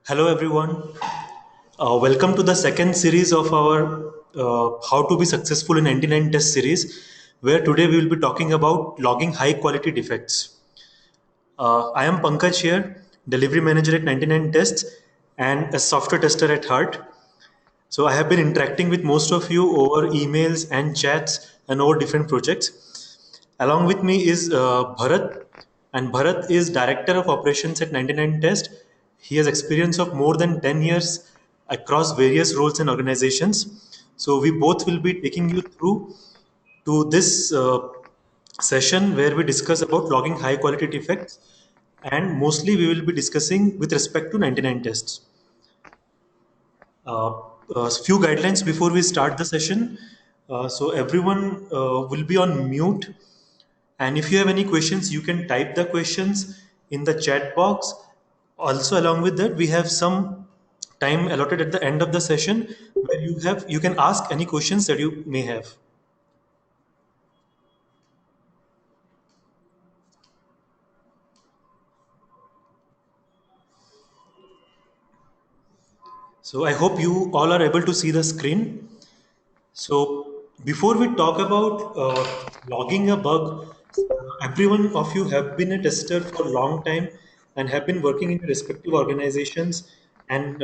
Hello, everyone. Welcome to the second series of our How to Be Successful in 99 Test series, where today we will be talking about logging high quality defects. I am Pankaj here, delivery manager at 99 Tests and a software tester at heart. So, I have been interacting with most of you over emails and chats and over different projects. Along with me is Bharat, and Bharat is Director of Operations at 99test. He has experience of more than 10 years across various roles and organizations. So we both will be taking you through to this session where we discuss about logging high quality defects, and mostly we will be discussing with respect to 99 tests. Uh, few guidelines before we start the session. So everyone will be on mute, and if you have any questions, you can type the questions in the chat box. Also, along with that, we have some time allotted at the end of the session where you can ask any questions that you may have. So I hope you all are able to see the screen. So before we talk about logging a bug, every one of you have been a tester for a long time and have been working in your respective organizations and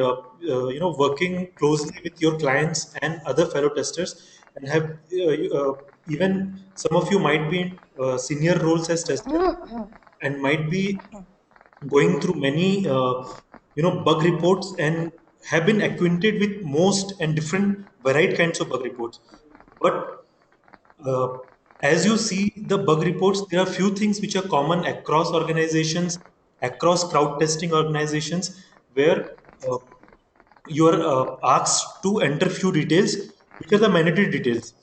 working closely with your clients and other fellow testers, and have even some of you might be in senior roles as testers and might be going through many bug reports and have been acquainted with most and different varied kinds of bug reports. But uh, as you see the bug reports, there are few things which are common across organizations, across crowd testing organizations, where uh, you are asked to enter few details, which are the mandatory details.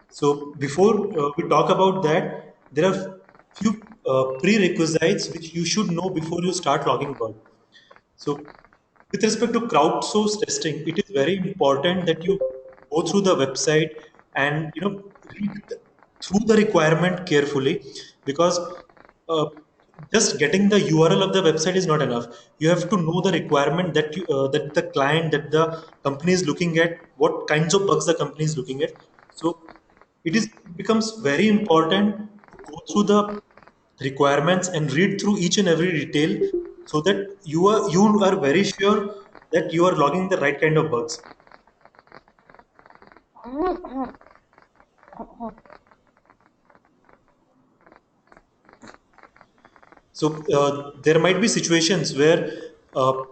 So before we talk about that, there are few prerequisites which you should know before you start logging bug. So with respect to crowdsourced testing, it is very important that you go through the website and read through the requirement carefully, because uh, just getting the URL of the website is not enough. You have to know the requirement that the client, that the company is looking at, what kinds of bugs the company is looking at. So it becomes very important to go through the requirements and read through each and every detail, so that you are very sure that you are logging the right kind of bugs. So there might be situations where uh,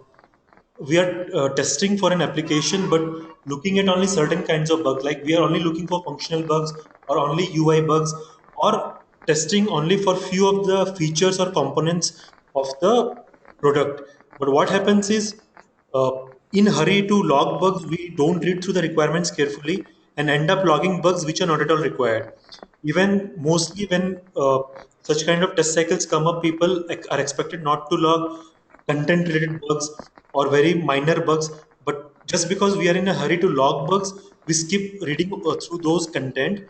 we are testing for an application but looking at only certain kinds of bugs, like we are only looking for functional bugs or only UI bugs, or testing only for few of the features or components of the product. But what happens is, uh, in hurry to log bugs, we don't read through the requirements carefully and end up logging bugs which are not at all required. Even mostly when such kind of test cycles come up, people are expected not to log content related bugs or very minor bugs. But just because we are in a hurry to log bugs, we skip reading through those content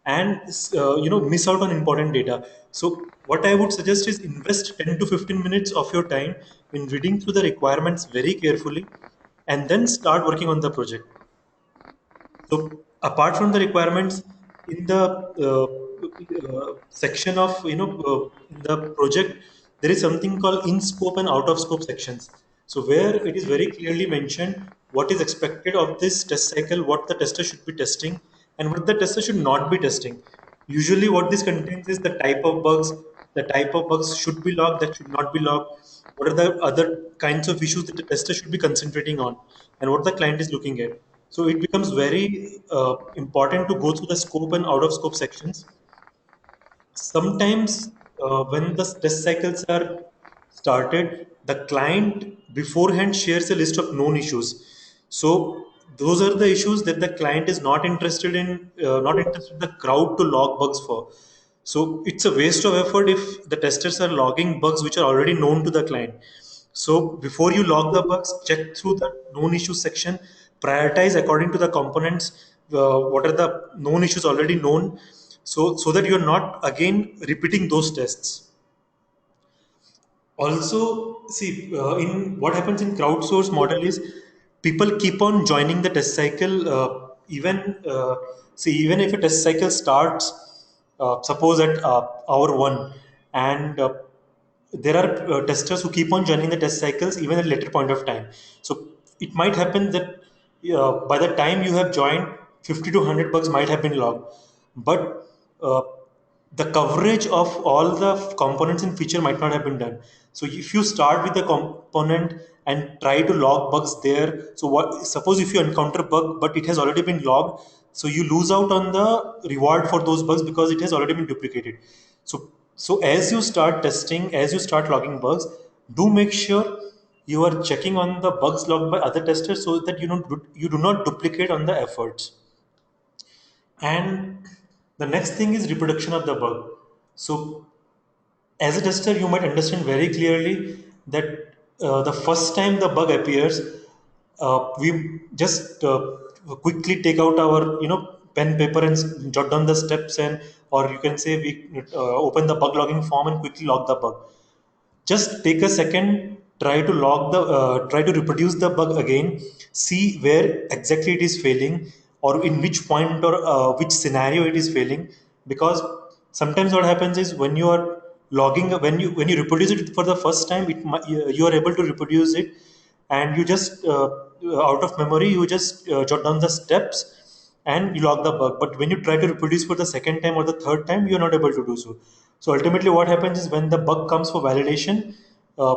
and miss out on important data. So what I would suggest is invest 10 to 15 minutes of your time in reading through the requirements very carefully and then start working on the project. So apart from the requirements, in the section of in the project, there is something called in scope and out of scope sections. So where it is very clearly mentioned what is expected of this test cycle, what the tester should be testing, and what the tester should not be testing. Usually, what this contains is the type of bugs should be logged, that should not be logged. What are the other kinds of issues that the tester should be concentrating on, and what the client is looking at. So it becomes very important to go through the scope and out of scope sections. Sometimes when the test cycles are started, the client beforehand shares a list of known issues. So those are the issues that the client is not interested in the crowd to log bugs for. So it's a waste of effort if the testers are logging bugs which are already known to the client. So before you log the bugs, check through the known issues section, prioritize according to the components, what are the known issues already known, so that you're not again repeating those tests. Also, see, in what happens in crowdsource model is people keep on joining the test cycle. Even see, even if a test cycle starts, suppose at hour one, and there are testers who keep on joining the test cycles even at later point of time. So it might happen that by the time you have joined, 50 to 100 bugs might have been logged, but the coverage of all the components in feature might not have been done. So if you start with the component and try to log bugs there, so what, suppose if you encounter bug but it has already been logged, so you lose out on the reward for those bugs because it has already been duplicated. So as you start testing, as you start logging bugs, do make sure you are checking on the bugs logged by other testers so that you do not duplicate on the efforts. And the next thing is reproduction of the bug. So as a tester, you might understand very clearly that the first time the bug appears, we just quickly take out our pen paper and jot down the steps, and or you can say we open the bug logging form and quickly log the bug. Just take a second, try to reproduce the bug again, see where exactly it is failing, or in which point or which scenario it is failing. Because sometimes what happens is when you are logging, when you reproduce it for the first time, you are able to reproduce it, and you just out of memory you just jot down the steps and you log the bug. But when you try to reproduce for the second time or the third time, you're not able to do so. So ultimately what happens is when the bug comes for validation, uh,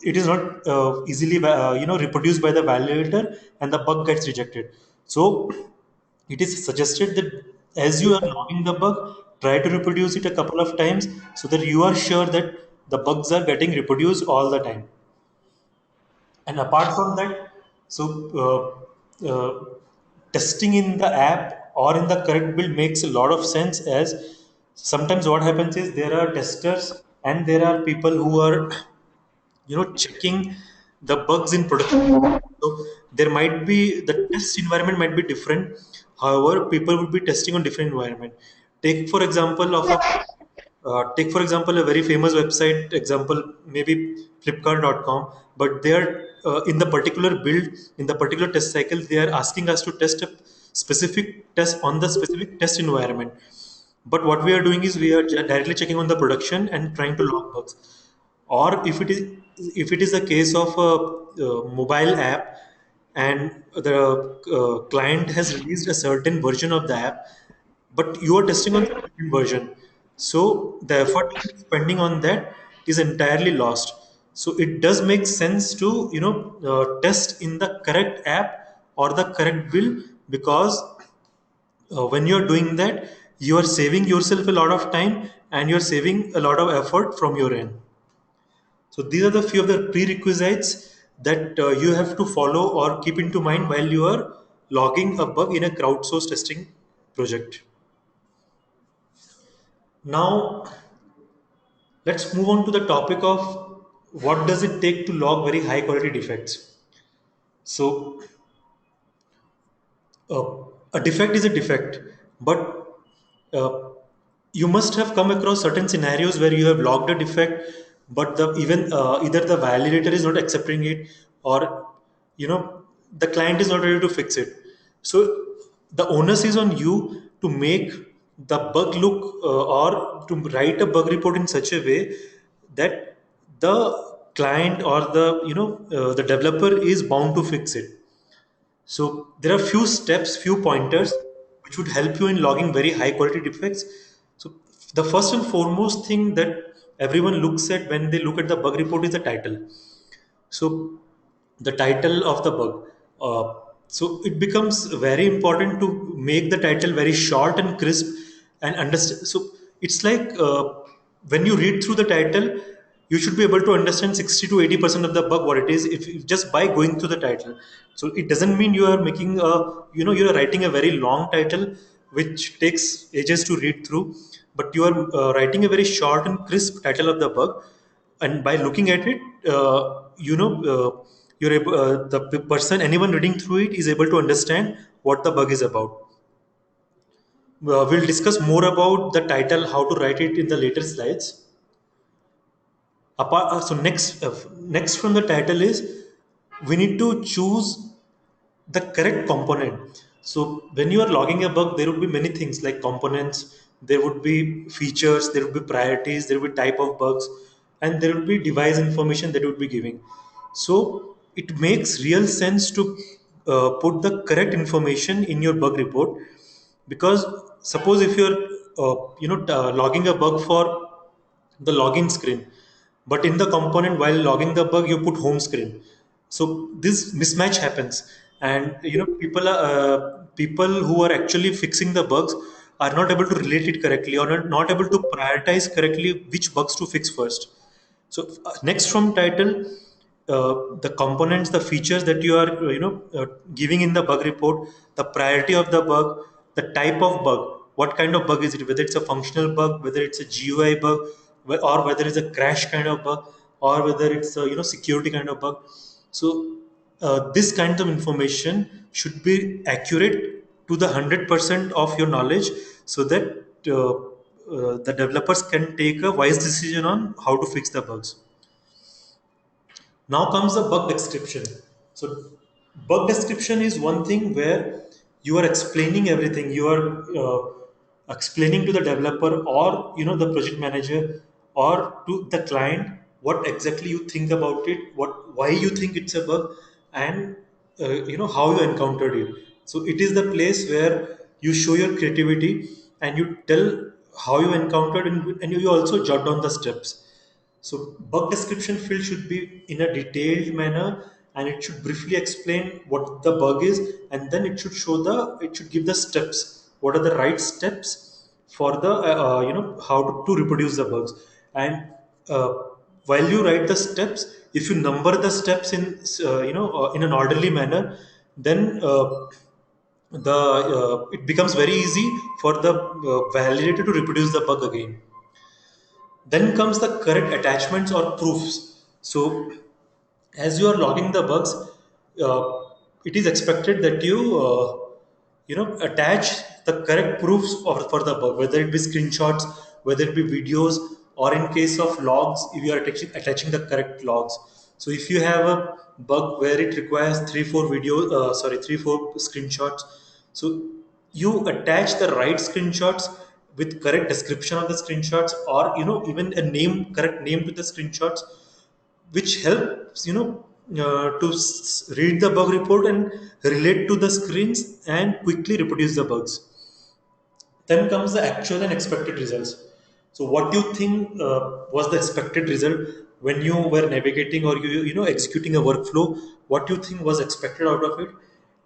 it is not easily reproduced by the validator, and the bug gets rejected. So it is suggested that as you are logging the bug, try to reproduce it a couple of times so that you are sure that the bugs are getting reproduced all the time. And apart from that, so testing in the app or in the correct build makes a lot of sense, as sometimes what happens is there are testers and there are people who are checking the bugs in production. So there might be the test environment might be different. However, people would be testing on different environment. Take for example of a take for example a very famous website example, maybe flipkart.com, but they are in the particular build, in the particular test cycle, they are asking us to test a specific test on the specific test environment. But what we are doing is we are directly checking on the production and trying to log bugs. Or if it is a case of a mobile app, and the client has released a certain version of the app, but you are testing on the second version, so the effort spending on that is entirely lost. So it does make sense to test in the correct app or the correct build, because when you're doing that, you are saving yourself a lot of time and you're saving a lot of effort from your end. So these are the few of the prerequisites that you have to follow or keep into mind while you are logging a bug in a crowdsourced testing project. Now, let's move on to the topic of what does it take to log very high quality defects. So, uh, a defect is a defect, but uh, you must have come across certain scenarios where you have logged a defect, but the even either the validator is not accepting it, or the client is not ready to fix it. So the onus is on you to make the bug look or to write a bug report in such a way that the client or the developer is bound to fix it. So there are few steps, few pointers which would help you in logging very high quality defects. So the first and foremost thing that everyone looks at when they look at the bug report is the title. So the title of the bug. So it becomes very important to make the title very short and crisp and understand. So it's like when you read through the title, you should be able to understand 60 to 80% of the bug what it is, if just by going through the title. So it doesn't mean you are making a you are writing a very long title which takes ages to read through, but you are writing a very short and crisp title of the bug, and by looking at it, you're able, the person, anyone reading through it is able to understand what the bug is about. We'll discuss more about the title, how to write it in the later slides. Next from the title is we need to choose the correct component. So when you are logging a bug, there would be many things like components, there would be features, there would be priorities, there would be type of bugs, and there would be device information that would be giving. So it makes real sense to put the correct information in your bug report, because suppose if you're logging a bug for the login screen, but in the component while logging the bug you put home screen, so this mismatch happens. And people who are actually fixing the bugs are not able to relate it correctly, or not able to prioritize correctly which bugs to fix first. So next from title, the components, the features that you are giving in the bug report, the priority of the bug, the type of bug, what kind of bug is it, whether it's a functional bug, whether it's a GUI bug, or whether it's a crash kind of bug, or whether it's a security kind of bug. So this kind of information should be accurate to the 100% of your knowledge, so that the developers can take a wise decision on how to fix the bugs. Now comes the bug description. So, bug description is one thing where you are explaining everything. You are explaining to the developer, or the project manager, or to the client, what exactly you think about it, why you think it's a bug, and how you encountered it. So it is the place where you show your creativity and you tell how you encountered, and you also jot down the steps. So bug description field should be in a detailed manner, and it should briefly explain what the bug is, and then it should give the steps. What are the right steps for the how to reproduce the bugs. And uh, while you write the steps, if you number the steps in an orderly manner, then the it becomes very easy for the validator to reproduce the bug again. Then comes the correct attachments or proofs. So, as you are logging the bugs, it is expected that you attach the correct proofs for the bug, whether it be screenshots, whether it be videos, or in case of logs, if you are attaching the correct logs. So, if you have a bug where it requires 3 4 screenshots, so you attach the right screenshots with correct description of the screenshots, or even a correct name to the screenshots, which helps to read the bug report and relate to the screens and quickly reproduce the bugs. Then comes the actual and expected results. So, what do you think was the expected result when you were navigating, or executing a workflow? What do you think was expected out of it,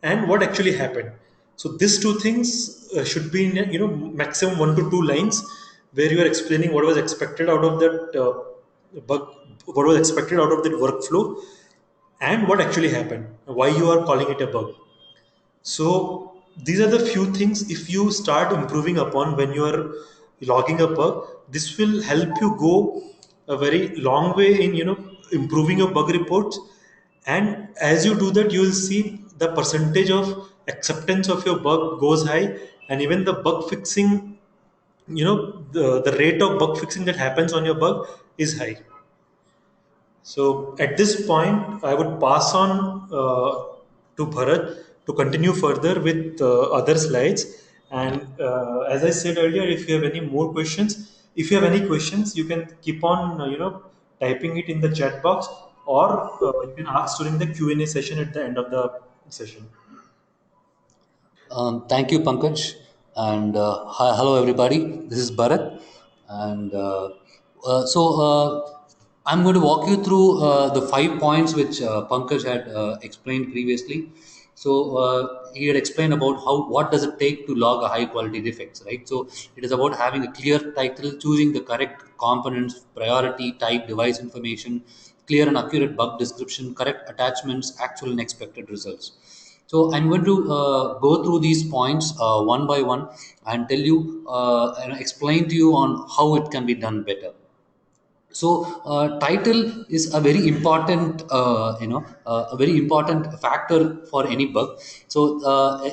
and what actually happened? So, these two things should be in maximum 1 to 2 lines, where you are explaining what was expected out of that bug, what was expected out of that workflow, and what actually happened, why you are calling it a bug. So these are the few things, if you start improving upon when you are logging a bug, this will help you go a very long way in improving your bug reports. And as you do that, you will see the percentage of acceptance of your bug goes high, and even the bug fixing, the rate of bug fixing that happens on your bug is high. So at this point, I would pass on to Bharat to continue further with other slides. And as I said earlier, if you have any more questions, if you have any questions, you can keep on typing it in the chat box, or you can ask during the Q&A session at the end of the session. Thank you, Pankaj. And hello, everybody. This is Bharat. And I'm going to walk you through the 5 points which Pankaj had explained previously. So he had explained about what does it take to log a high quality defects, right? So it is about having a clear title, choosing the correct components, priority, type, device information, clear and accurate bug description, correct attachments, actual and expected results. So I'm going to go through these points one by one and tell you and explain to you on how it can be done better. So title is a very important a very important factor for any bug. So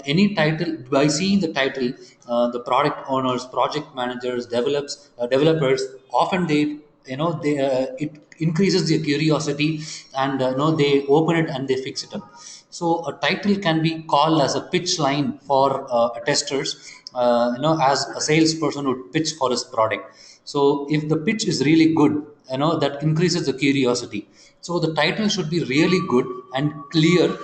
any title, by seeing the title, the product owners, project managers, developers often they they it increases their curiosity, and they open it and they fix it up. So a title can be called as a pitch line for testers, as a salesperson would pitch for his product. So if the pitch is really good, that increases the curiosity. So the title should be really good and clear,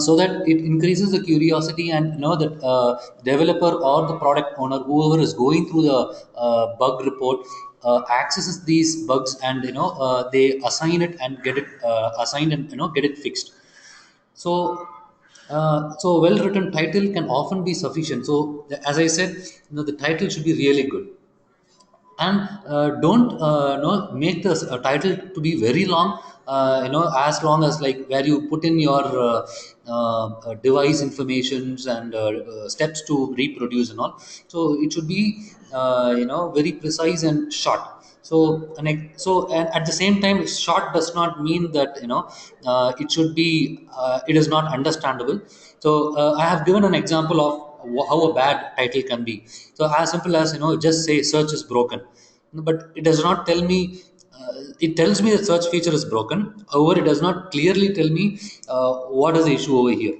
so that it increases the curiosity, and that developer or the product owner, whoever is going through the bug report, accesses these bugs, and they assign it and get it assigned, and get it fixed. So so well written title can often be sufficient. So as I said, the title should be really good. And don't no make the title to be very long, as long as, like, where you put in your device informations and steps to reproduce and all. So it should be very precise and short. So and at the same time, short does not mean that it should be it is not understandable. So I have given an example of how a bad title can be. So as simple as, just say search is broken. No, but it does not tell me. It tells me the search feature is broken. However, it does not clearly tell me what is the issue over here.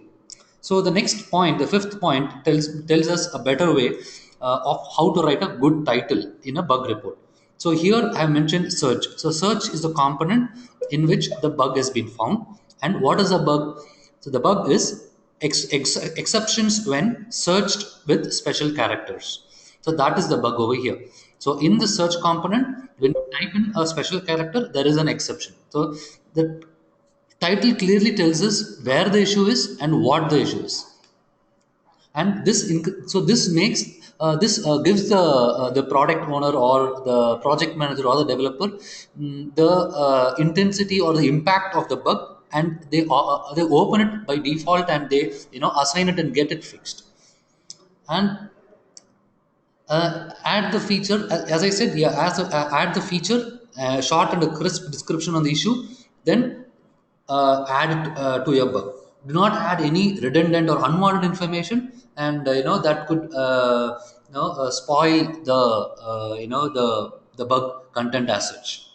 So the next point, the fifth point, tells us a better way of how to write a good title in a bug report. So here I have mentioned search. So search is the component in which the bug has been found. And what is a bug? So the bug is exceptions when searched with special characters. So that is the bug over here. So in the search component, when you type in a special character, there is an exception. So the title clearly tells us where the issue is and what the issue is. And so this makes this gives the product owner or the project manager or the developer the intensity or the impact of the bug, and they open it by default, and they assign it and get it fixed. And add the feature, as I said, yeah, add the feature, short and a crisp description on the issue, then add it to your bug. Do not add any redundant or unwanted information, and that could spoil the the bug content as such.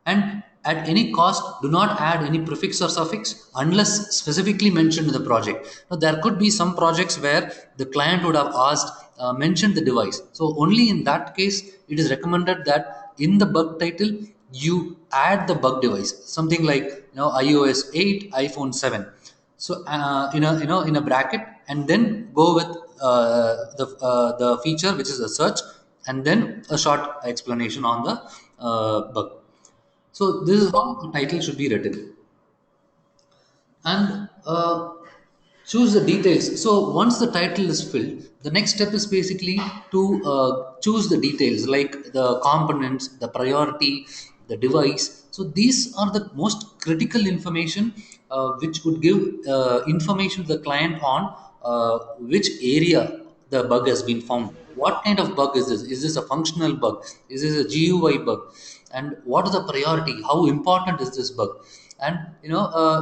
And at any cost, do not add any prefix or suffix unless specifically mentioned in the project. Now, there could be some projects where the client would have asked, mention the device. So only in that case, it is recommended that in the bug title, you add the bug device, something like iOS 8, iPhone 7. So in a bracket, and then go with the feature, which is a search, and then a short explanation on the bug. So this is how a title should be written. And choose the details. So once the title is filled, the next step is basically to choose the details, like the components, the priority, the device. So these are the most critical information, which would give information to the client on which area the bug has been found. What kind of bug is this? Is this a functional bug? Is this a GUI bug? And what is the priority? How important is this bug? And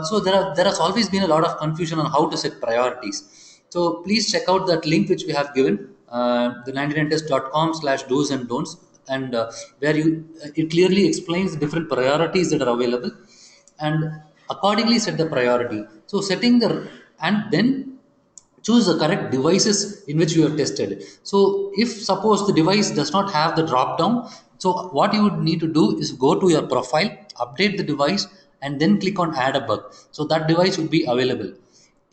so there has always been a lot of confusion on how to set priorities. So please check out that link which we have given, the 99test.com/do's and don'ts, and where it clearly explains the different priorities that are available, and accordingly set the priority. So setting the and then choose the correct devices in which you have tested. So if suppose the device does not have the drop down, so what you would need to do is go to your profile, update the device, and then click on add a bug. So that device would be available.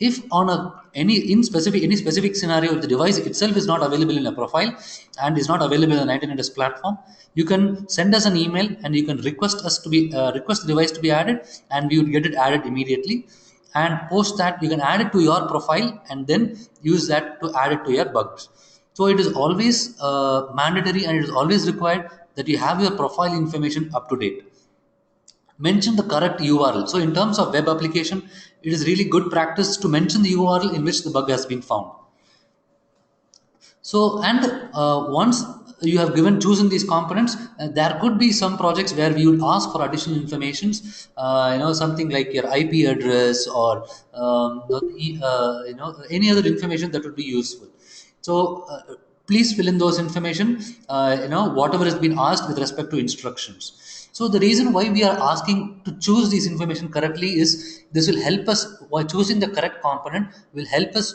If on any specific scenario, the device itself is not available in a profile and is not available in the 99 platform, you can send us an email, and you can request the device to be added, and we would get it added immediately. And post that, you can add it to your profile, and then use that to add it to your bugs. So it is always mandatory, and it is always required that you have your profile information up to date. Mention the correct URL. So in terms of web application, it is really good practice to mention the URL in which the bug has been found. So, and once you have chosen these components, there could be some projects where we would ask for additional informations, something like your IP address, or any other information that would be useful. So please fill in those information, whatever has been asked with respect to instructions. So the reason why we are asking to choose this information correctly is this will help us, by choosing the correct component will help us,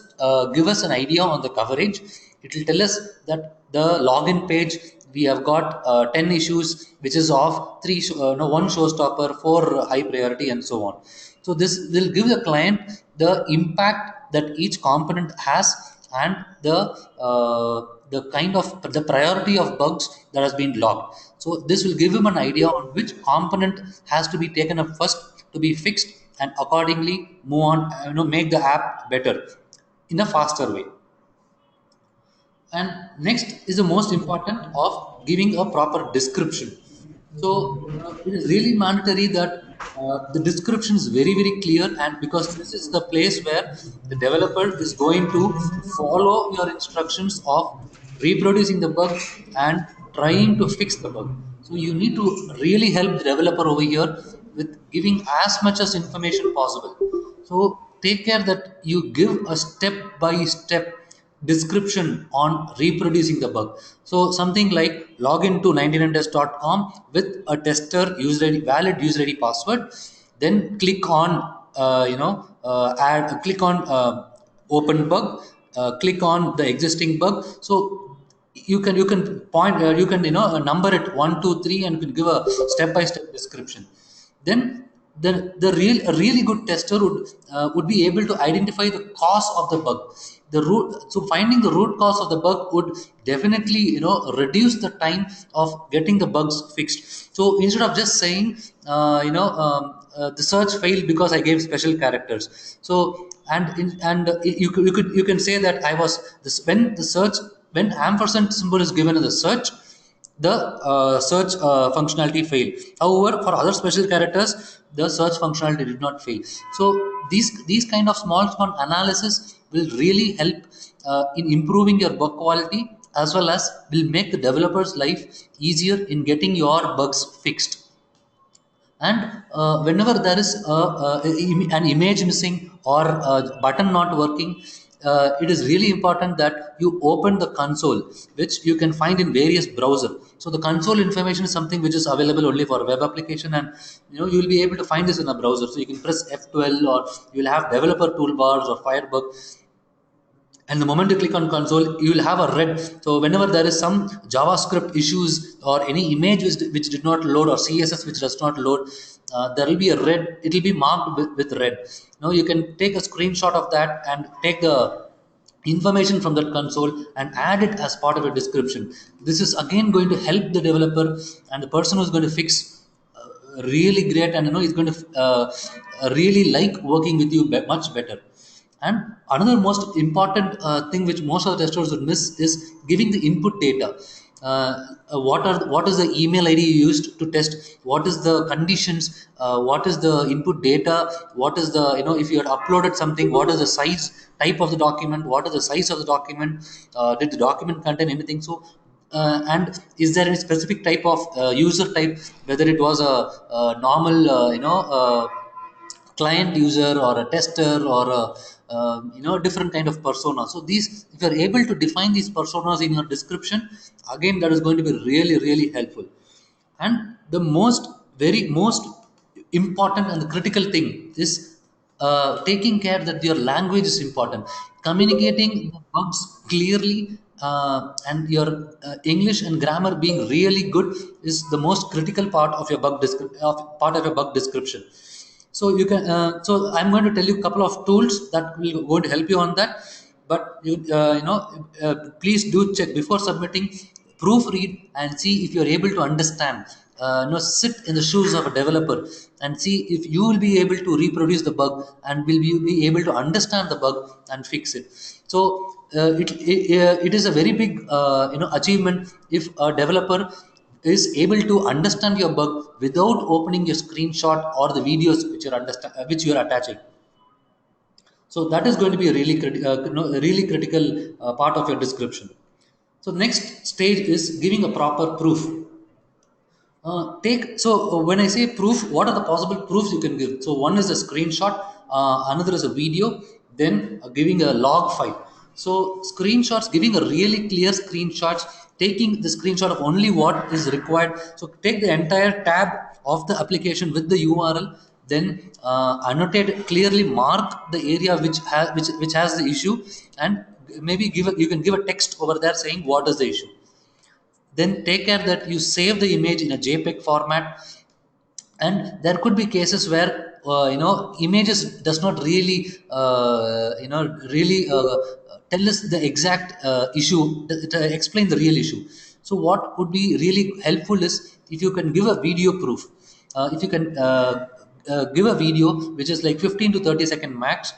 give us an idea on the coverage. It will tell us that the login page, we have got 10 issues which is of three no, one showstopper, four high priority, and so on. So this will give the client the impact that each component has, and the kind of the priority of bugs that has been logged. So this will give him an idea on which component has to be taken up first to be fixed, and accordingly move on, make the app better in a faster way. And next is the most important of giving a proper description. So it is really mandatory that the description is very very clear, and because this is the place where the developer is going to follow your instructions of reproducing the bug and trying to fix the bug. So you need to really help the developer over here with giving as much as information possible. So take care that you give a step by step description on reproducing the bug. So something like login to 99tests.com with a tester user ID, valid user ID password, then click on add click on open bug, click on the existing bug. So you can point, you can number it 1 2 3, and you can give a step by step description. Then a really good tester would be able to identify the cause of the bug, the root. So finding the root cause of the bug would definitely reduce the time of getting the bugs fixed. So instead of just saying the search failed because I gave special characters. So you can say that I was this when the search, when ampersand symbol is given in the search, the search functionality failed. However, for other special characters, the search functionality did not fail. So these kind of small analysis will really help in improving your bug quality, as well as will make the developer's life easier in getting your bugs fixed. And whenever there is an image missing or a button not working, it is really important that you open the console, which you can find in various browser. So the console information is something which is available only for web application, and you will be able to find this in a browser. So you can press F12, or you will have developer toolbars or Firebug, and the moment you click on console, you will have a red. So whenever there is some JavaScript issues or any image which did not load, or CSS which does not load, there will be a red, it will be marked with red. Now you can take a screenshot of that and take the information from that console and add it as part of a description. This is again going to help the developer, and the person who's going to fix really great, and he's going to really like working with you much better. And another most important thing which most of the testers would miss is giving the input data. What is the email ID you used to test? What is the conditions? What is the input data? What is the if you had uploaded something? What is the size type of the document? What is the size of the document? Did the document contain anything? So and is there any specific type of user type, whether it was a normal client user or a tester or a different kind of persona. So these, if you are able to define these personas in your description, again that is going to be really really helpful. And the most important and the critical thing is taking care that your language is important, communicating the bugs clearly, and your English and grammar being really good is the most critical part of your part of your bug description. So you can so I'm going to tell you a couple of tools that will going to help you on that. But please do check before submitting, proofread and see if you're able to understand, sit in the shoes of a developer and see if you will be able to reproduce the bug, and will you be able to understand the bug and fix it. So it is a very big achievement if a developer is able to understand your bug without opening your screenshot or the videos which you are attaching. So that is going to be a really a really critical part of your description. So next stage is giving a proper proof. Take so when I say proof, what are the possible proofs you can give? So one is a screenshot, another is a video, then giving a log file. So screenshots, giving a really clear screenshots, taking the screenshot of only what is required. So take the entire tab of the application with the URL, then annotate clearly, mark the area which has the issue, and maybe you can give a text over there saying what is the issue. Then take care that you save the image in a JPEG format. And there could be cases where images does not really really tell us the exact issue, to explain the real issue. So what would be really helpful is if you can give a video proof, if you can give a video which is like 15 to 30-second max,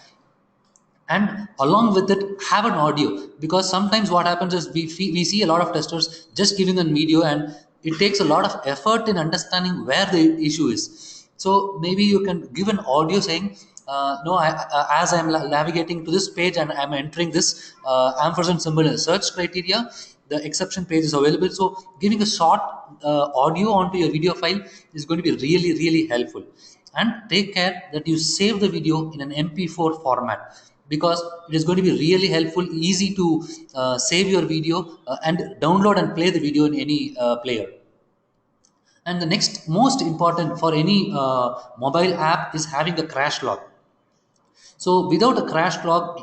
and along with it have an audio. Because sometimes what happens is we see a lot of testers just giving a video, and it takes a lot of effort in understanding where the issue is. So maybe you can give an audio saying, no, as I'm navigating to this page and I'm entering this ampersand symbol in the search criteria, the exception page is available. So giving a short audio onto your video file is going to be really really helpful. And take care that you save the video in an mp4 format, because it is going to be really helpful, easy to save your video and download and play the video in any player. And the next most important for any mobile app is having a crash log. So without a crash log,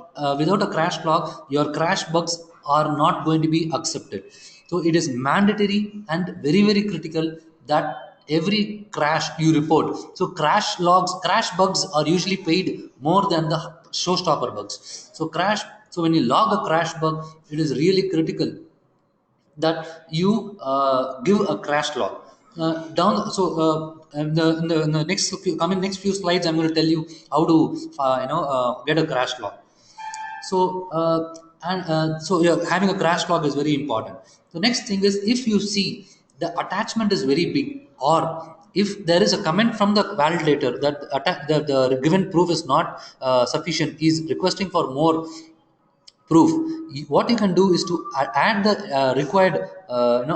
your crash bugs are not going to be accepted. So it is mandatory and very very critical that every crash you report. So crash bugs are usually paid more than the showstopper bugs. So when you log a crash bug, it is really critical that you give a crash log down. So in the next few slides, I'm going to tell you how to get a crash log. So yeah, having a crash log is very important. The next thing is, if you see the attachment is very big, or if there is a comment from the validator that the given proof is not sufficient, is requesting for more proof, what you can do is to add the required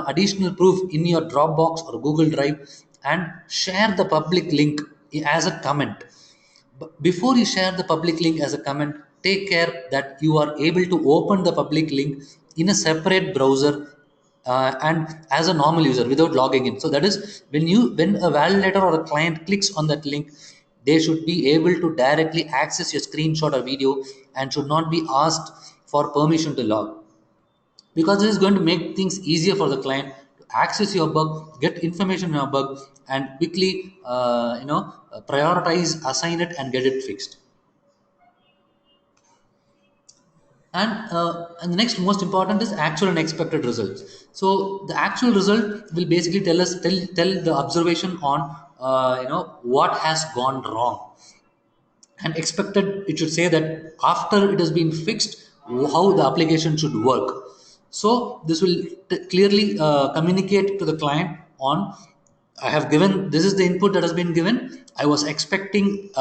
additional proof in your Dropbox or Google Drive, and share the public link as a comment. But before you share the public link as a comment, take care that you are able to open the public link in a separate browser, and as a normal user without logging in. So that is, when a validator or a client clicks on that link, they should be able to directly access your screenshot or video, and should not be asked for permission to log. Because this is going to make things easier for the client to access your bug, get information on your bug, and quickly prioritize, assign it, and get it fixed. And the next most important is actual and expected results. So the actual result will basically tell the observation on what has gone wrong. And expected, it should say that after it has been fixed, how the application should work. So this will clearly communicate to the client on, I have given, this is the input that has been given, I was expecting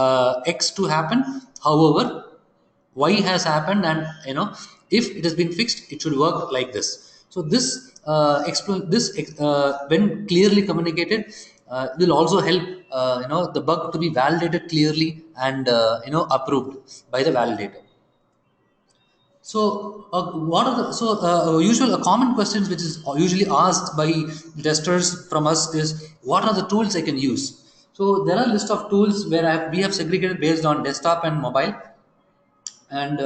X to happen, however Y has happened, and if it has been fixed, it should work like this. So this explain this when clearly communicated, will also help the bug to be validated clearly, and approved by the validator. So what are the usual common questions which is usually asked by testers from us is, what are the tools I can use? So there are a list of tools where we have segregated based on desktop and mobile. And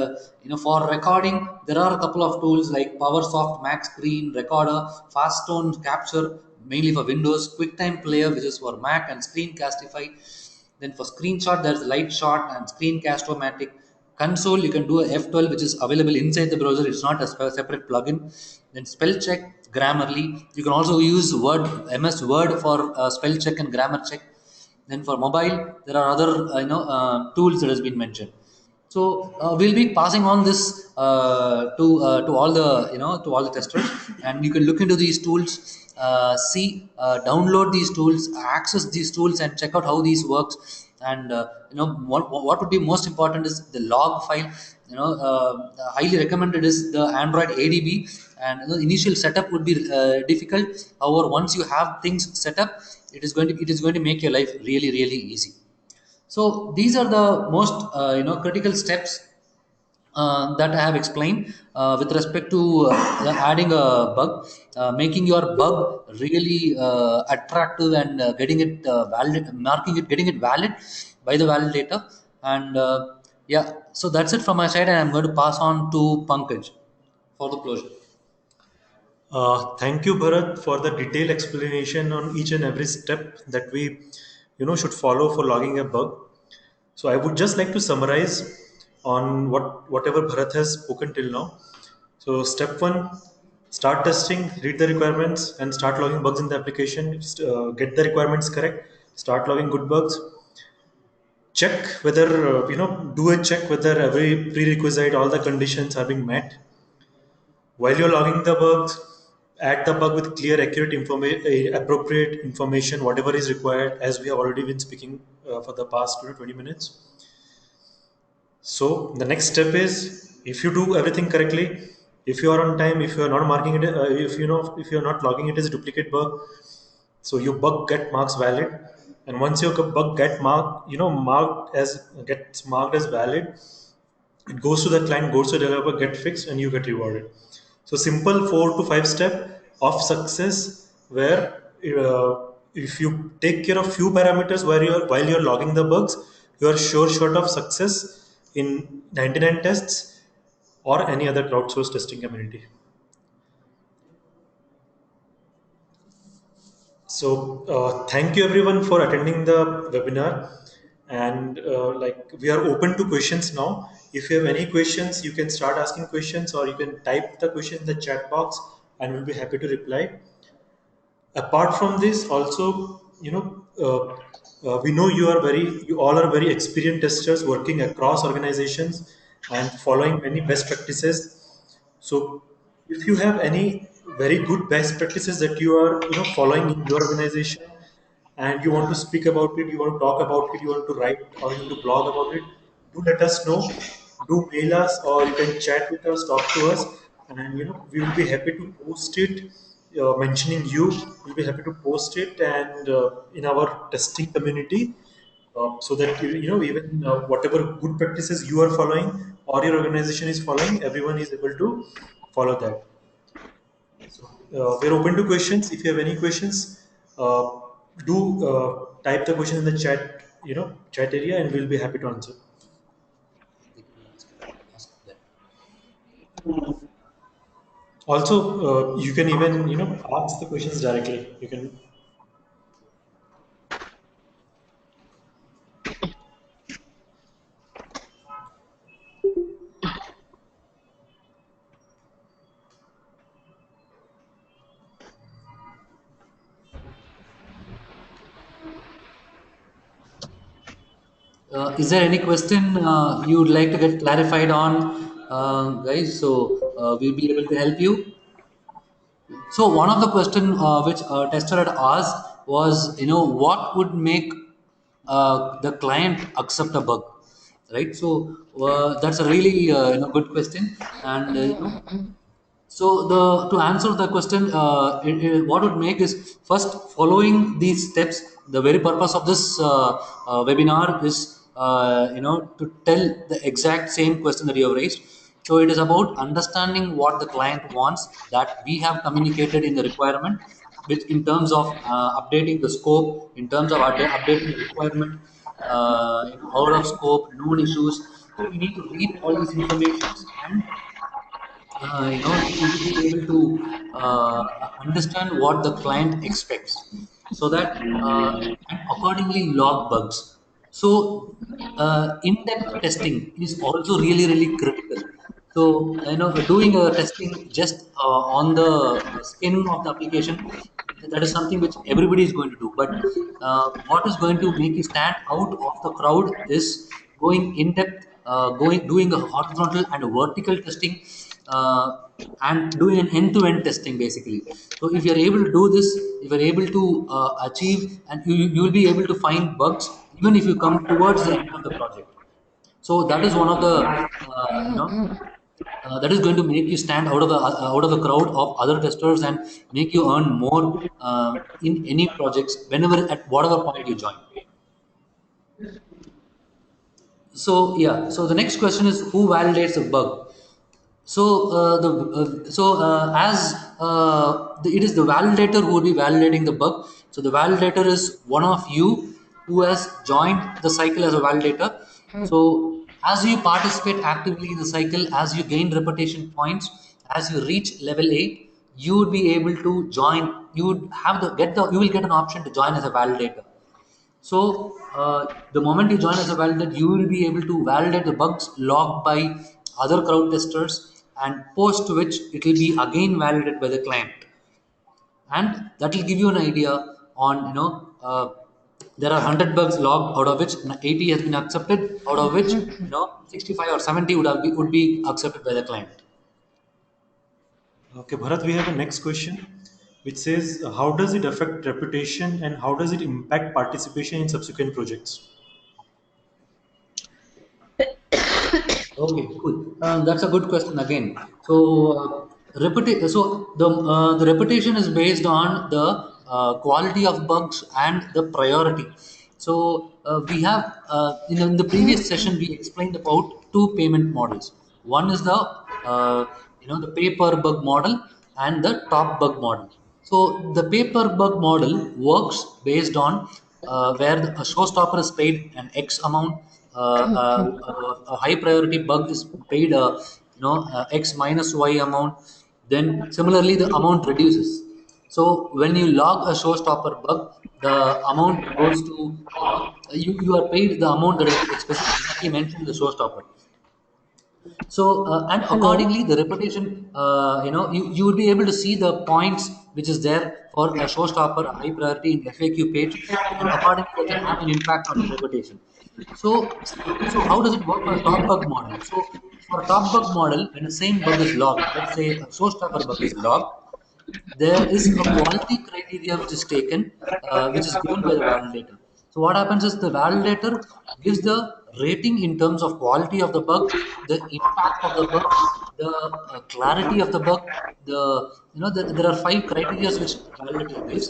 for recording, there are a couple of tools like PowerSoft Mac Screen Recorder, Fastone Capture mainly for Windows, QuickTime Player which is for Mac, and Screencastify. Then for screenshot, there's Lightshot and Screencast-O-Matic. Console, you can do a F12 which is available inside the browser, it's not a separate plugin. Then spell check, Grammarly. You can also use MS Word for spell check and grammar check. Then for mobile, there are other tools that has been mentioned. So we'll be passing on this to all the to all the testers, and you can look into these tools, download these tools, access these tools, and check out how these works. And what would be most important is the log file. Highly recommended is the Android ADB, and the initial setup would be difficult. However, once you have things set up, it is going to make your life really really easy. So these are the most critical steps that I have explained with respect to adding a bug, making your bug really attractive and getting it valid, marking it, getting it valid by the validator. And yeah, so that's it from my side, and I'm going to pass on to Pankaj for the closure. Thank you, Bharat, for the detailed explanation on each and every step that we, should follow for logging a bug. So I would just like to summarize on whatever Bharat has spoken till now. So step one, start testing, read the requirements, and start logging bugs in the application. Get the requirements correct. Start logging good bugs. Check whether do a check whether every prerequisite, all the conditions are being met. While you're logging the bugs, add the bug with clear, accurate information, appropriate information, whatever is required, as we have already been speaking for the past 20 minutes. So the next step is, if you do everything correctly, if you are on time, if you are not marking it, if you are not logging it as a duplicate bug, so your bug get marks valid, and once your bug get marked, marked as gets marked as valid, it goes to the client, goes to the developer, get fixed, and you get rewarded. So simple 4 to 5 step of success where if you take care of few parameters while you're logging the bugs, you are sure shot of success in 99 tests or any other crowdsourced testing community. So thank you everyone for attending the webinar, and like we are open to questions now. If you have any questions, you can start asking questions, or you can type the question in the chat box, and we'll be happy to reply. Apart from this, also, we know you all are very experienced testers working across organizations and following many best practices. So if you have any very good best practices that you are following in your organization, and you want to speak about it, you want to talk about it, you want to write or you want to blog about it, do let us know. Do mail us, or you can chat with us, talk to us, and we will be happy to post it. Mentioning you, we'll be happy to post it and in our testing community, so that even whatever good practices you are following or your organization is following, everyone is able to follow that. So we're open to questions. If you have any questions, uh, do type the question in the chat, chat area, and we'll be happy to answer. They can ask them. Also, you can even ask the questions directly. You can. Is there any question you would like to get clarified on, guys? So we'll be able to help you. So one of the question which a tester had asked was, what would make the client accept a bug, right? So that's a really good question, and so the to answer the question, what would make is first following these steps. The very purpose of this webinar is to tell the exact same question that you have raised. So it is about understanding what the client wants that we have communicated in the requirement, which in terms of updating the scope, in terms of updating the requirement, out of scope, known issues. So we need to read all these informations and to be able to understand what the client expects, so that and accordingly log bugs. So in-depth testing is also really really critical. So doing a testing just on the skin of the application, that is something which everybody is going to do, but what is going to make you stand out of the crowd is going in depth, going doing a horizontal and a vertical testing, uh, and doing an end-to-end testing basically. So if you're able to do this, if you're able to achieve, and you will be able to find bugs even if you come towards the end of the project. So that is one of the that is going to make you stand out of the crowd of other testers and make you earn more in any projects whenever at whatever point you join. So yeah, so the next question is who validates a bug? So as it is the validator who will be validating the bug. So the validator is one of you who has joined the cycle as a validator. So as you participate actively in the cycle, as you gain reputation points, as you reach level 8, you would be able to join. You would have the get the you will get an option to join as a validator. So the moment you join as a validator, you will be able to validate the bugs logged by other crowd testers, and post which it will be again validated by the client, and that will give you an idea on there are 100 bugs logged, out of which 80 has been accepted, out of which 65 or 70 would be accepted by the client. Okay, Bharat, we have a next question which says, how does it affect reputation and how does it impact participation in subsequent projects? Okay, cool. That's a good question again. So, the reputation is based on the quality of bugs and the priority. So, we have in the previous session we explained about two payment models. One is the the pay per bug model and the top bug model. So, the pay per bug model works based on where a showstopper is paid an X amount, a high priority bug is paid X minus Y amount. Then similarly, the amount reduces. So when you log a showstopper bug, the amount goes to you are paid the amount that is exactly mentioned in the showstopper. So and Hello. accordingly, the reputation, you would be able to see the points which is there for a showstopper, a high priority in FAQ page, and accordingly, that can have an impact on your reputation. So how does it work for a top bug model? So for a top bug model, when the same bug is logged, let's say a showstopper bug is logged, there is a quality criteria which is taken, which is given by the validator. So what happens is the validator gives the rating in terms of quality of the bug, the impact of the bug, the clarity of the bug. There are five criteria which validator gives,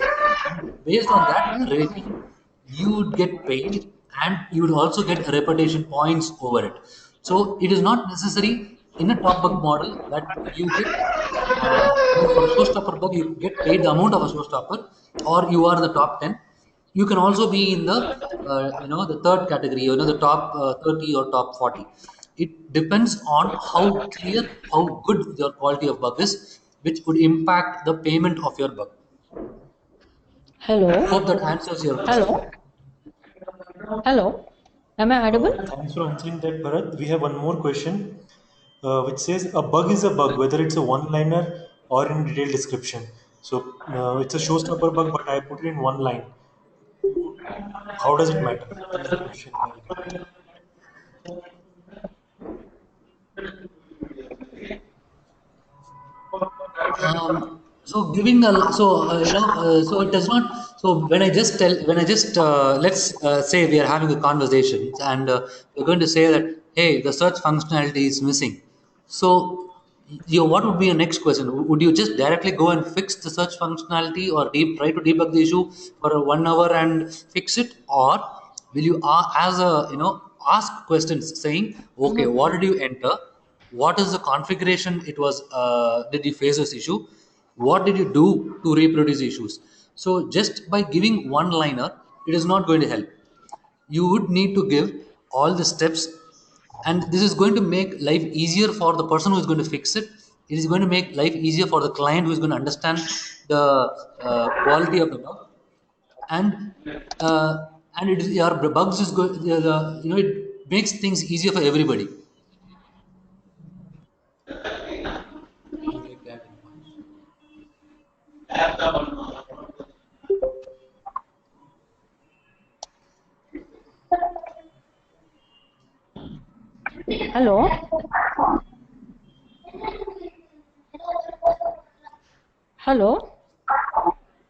and based on that rating, you would get paid, and you would also get reputation points over it. So it is not necessary in a top bug model that you get for a showstopper bug, you get paid the amount of a showstopper, or you are the top 10. You can also be in the the third category, the top 30 or top 40. It depends on how clear, how good your quality of bug is, which would impact the payment of your bug. Hello. Hope that answers your question. Hello. Hello. Am I audible? Thanks for answering that, Bharat. We have one more question which says, a bug is a bug, whether it's a one-liner or in detailed description. So it's a showstopper bug, but I put it in one line. How does it matter? That's the question here. So giving a so it does not. So when I just let's say we are having a conversation, and we're going to say that, hey, the search functionality is missing. So what would be your next question? Would you just directly go and fix the search functionality, or try to debug the issue for 1 hour and fix it, or will you as a ask questions saying, okay, what did you enter? What is the configuration it was did you face this issue? What did you do to reproduce issues? So just by giving one liner, it is not going to help. You would need to give all the steps, and this is going to make life easier for the person who is going to fix it. It is going to make life easier for the client who is going to understand the quality of the bug, and uh, it is your bugs is going it makes things easier for everybody. You like that in points. Hello. Hello.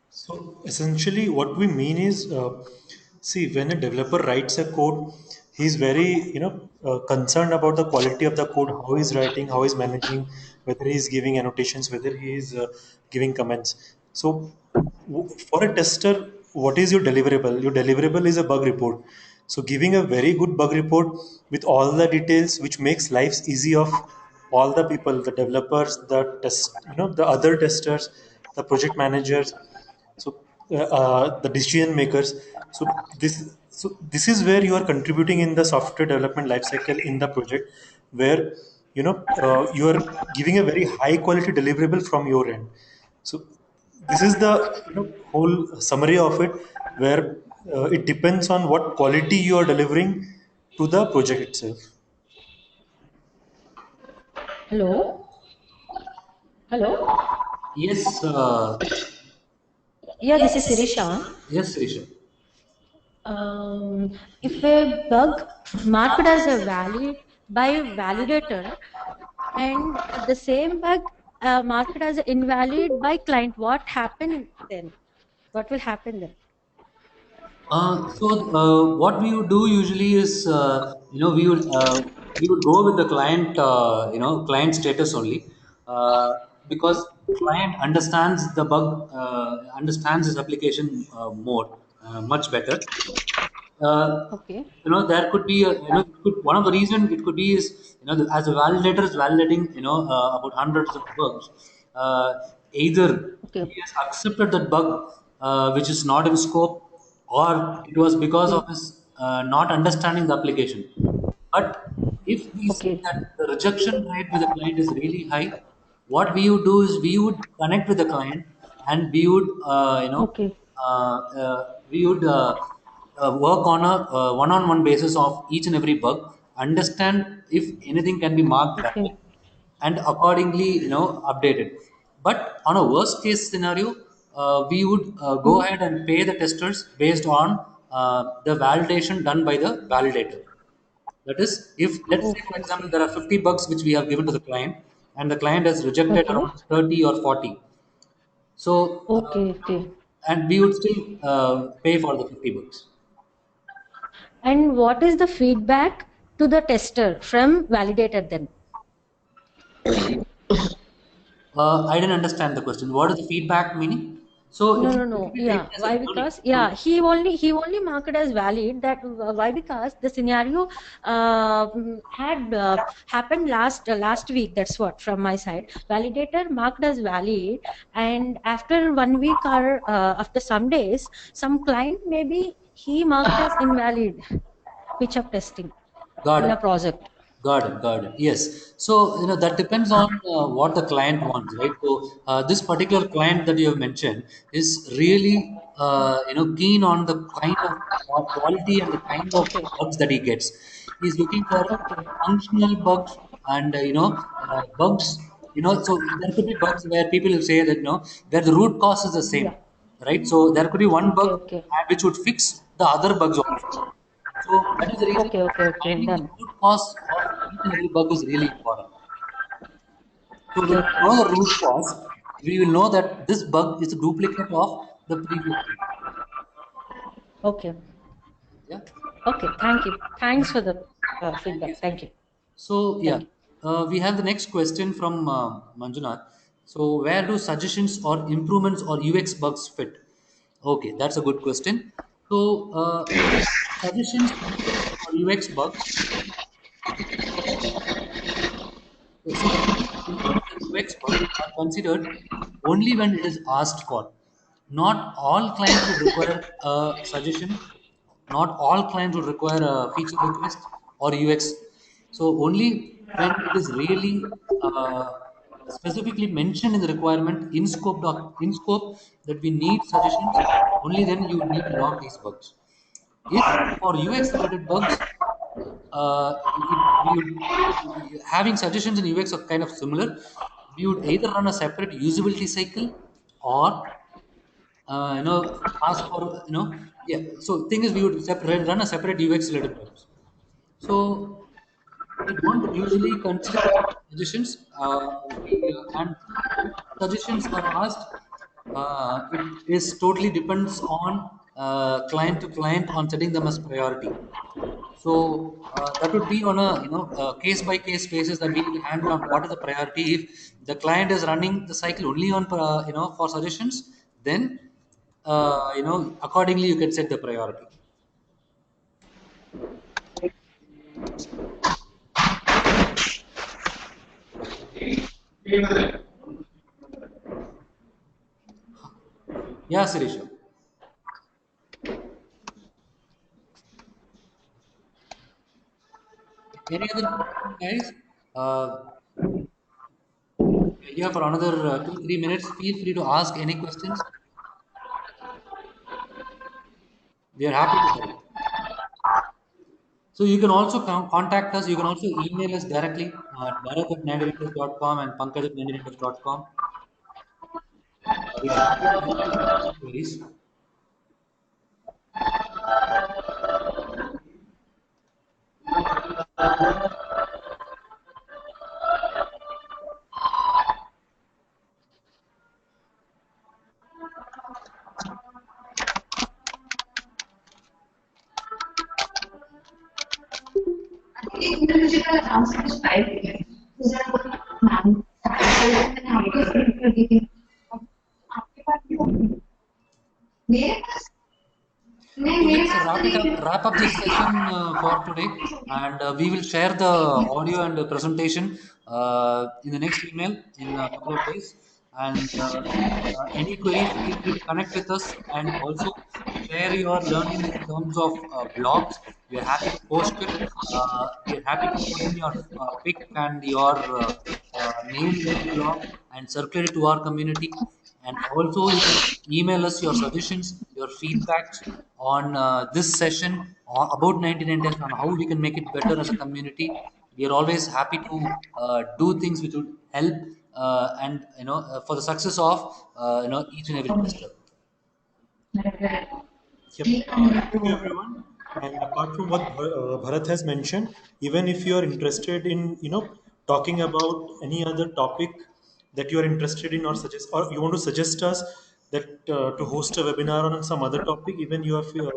So essentially, what we mean is, see, when a developer writes a code, he's very, concerned about the quality of the code, how he's writing, how he's managing, whether he's giving annotations, whether he is giving comments. So, for a tester, what is your deliverable? Your deliverable is a bug report. So giving a very good bug report with all the details, which makes lives easy of all the people, the developers, the test, the other testers, the project managers, so the decision makers. So this is where you are contributing in the software development lifecycle in the project, where you are giving a very high quality deliverable from your end. So this is the whole summary of it, where it depends on what quality you are delivering to the project itself. Hello? Hello? Yes, Yeah, this is Sirisha. yes, Risha. If a bug marked as a valid by validator and the same bug marked as invalid by client, what happen then? What will happen then? What we would do usually is, we would go with the client, client status only, because client understands the bug, understands his application more, much better. Okay. There could be one of the reason it could be is, as a validator is validating, about hundreds of bugs. Either Okay. he has accepted that bug which is not in scope, or it was because Okay. of his not understanding the application. But if we see Okay. that the rejection rate with the client is really high, what we would do is we would connect with the client, and we would, Okay. work on a one-on-one basis of each and every bug, understand if anything can be marked valid, Okay. and accordingly, update it. But on a worst case scenario, we would go Hmm. ahead and pay the testers based on the validation done by the validator. That is, if let's say, for Okay. example, Okay. there are 50 bucks which we have given to the client, and the client has rejected Okay. around 30 or 40. So, Okay. Okay. and we would still pay for the 50 bucks. And what is the feedback to the tester from validator then? I didn't understand the question. What is the feedback meaning? So, No, it no, will no. be taken Yeah. as a Why? learning. Because So, yeah, he only marked as valid. That why? Because the scenario had happened last week. That's what from my side. Validator marked as valid, and after 1 week or after some days, some client maybe he marked as invalid pitch up testing got in it. a project. Got it. Got it. Yes. So, that depends on what the client wants, right? So, this particular client that you have mentioned is really, keen on the kind of quality and the kind of Okay. bugs that he gets. He's looking for Okay. functional bugs, and, bugs, so there could be bugs where people will say that, where the root cause is the same, Yeah. right? So, there could be one Okay. bug Okay. which would fix the other bugs also. So that is the reason Okay. Okay. Okay. finding the Done. root cause of each and every bug is really important. So Okay. when we know Okay. the root cause, we will know that this bug is a duplicate of the previous one. Okay. Yeah. Okay, thank you. Thanks for the Thank you, feedback. Thank Sri. you. So yeah, Thank you. we have the next question from Manjunath. So where do suggestions or improvements or UX bugs fit? Okay, that's a good question. So suggestions, improvements, or UX bugs. So suggestions, improvements, and UX bugs are considered only when it is asked for. Not all clients would require a suggestion. Not all clients would require a feature request or UX. So only when it is really specifically mentioned in the requirement in scope that we need suggestions, only then you need to log these bugs. If for UX related bugs, we would, having suggestions in UX are kind of similar. We would either run a separate usability cycle, or ask for, yeah. So thing is, we would run a separate UX related bugs. So we don't usually consider suggestions. And if suggestions are asked, it is totally depends on client to client on setting them as priority. So that would be on a, case by case basis, that we need to handle on what is the priority. If the client is running the cycle only on for suggestions, then accordingly you can set the priority. Yeah, Sirisha. Any other question, guys? We're here for another 2 3 minutes. Feel free to ask any questions. We are happy to help. So you can also contact us. You can also email us directly at bharat@99tests.com and pankaj@99tests.com. We are happy to help you with any queries. So let's wrap up this session for today, and we will share the audio and the presentation in the next email in a couple of days. And any queries, feel free to connect with us, and also share your learnings in terms of blogs. We are happy to post it. We are happy to put in your pic and your name in the blog and circulate it to our community. And also, you can email us your suggestions, your feedbacks on this session about 99 tests on how we can make it better as a community. We are always happy to do things which would help and for the success of each and every tester. Yep. Thank you, everyone. And apart from what Bharat has mentioned, even if you are interested in, talking about any other topic that you are interested in, or suggest, or you want to suggest us that to host a webinar on some other topic, even you feel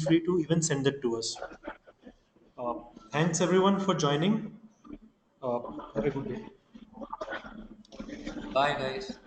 free to even send that to us. Uh, Thanks everyone for joining. Uh, have a good day. Bye, guys.